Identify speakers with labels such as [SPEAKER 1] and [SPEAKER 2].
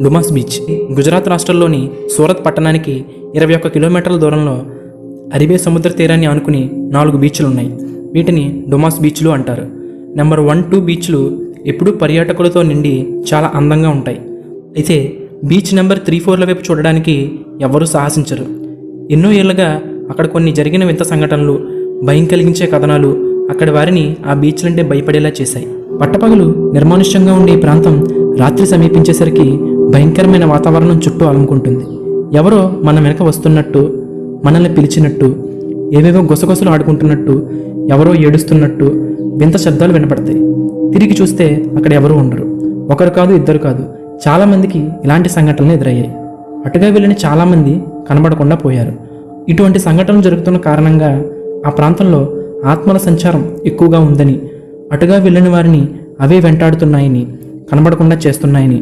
[SPEAKER 1] Dumas beach Gujarat రాష్ట్రంలోని సూరత్ పట్టణానికి 21 కిలోమీటర్ల దూరంలో అరేబియా సముద్ర తీరాన్ని ఆనుకుని 4 బీచ్లు ఉన్నాయి. వీటిని డుమాస్ బీచ్లు అంటారు. నెంబర్ 1, 2 బీచ్లు ఎప్పుడూ పర్యాటకులతో నిండి చాలా అందంగా ఉంటాయి. అయితే బీచ్ నెంబర్ 3, 4ల వైపు చూడడానికి ఎవ్వరూ సాహసించరు. ఎన్నో ఏళ్లుగా అక్కడ కొన్ని జరిగిన వింత సంఘటనలు, భయం కలిగించే కథనాలు అక్కడి వారిని ఆ బీచ్లంటే భయపడేలా చేశాయి. పట్టపగలు నిర్మానుష్యంగా ఉండే ఈ ప్రాంతం రాత్రి సమీపించేసరికి భయంకరమైన వాతావరణం చుట్టూ అలుముకుంటుంది. ఎవరో మన వెనక వస్తున్నట్టు, మనల్ని పిలిచినట్టు, ఏవేవో గుసగుసలు ఆడుకుంటున్నట్టు, ఎవరో ఏడుస్తున్నట్టు వింత శబ్దాలు వినపడతాయి. తిరిగి చూస్తే అక్కడ ఎవరూ ఉండరు. ఒకరు కాదు, ఇద్దరు కాదు, చాలామందికి ఇలాంటి సంఘటనలు ఎదురయ్యాయి. అటుగా వెళ్ళిన చాలామంది కనబడకుండా పోయారు. ఇటువంటి సంఘటనలు జరుగుతున్న కారణంగా ఆ ప్రాంతంలో ఆత్మల సంచారం ఎక్కువగా ఉందని, అటుగా వెళ్ళిన వారిని అవే వెంటాడుతున్నాయని, కనబడకుండా చేస్తున్నాయని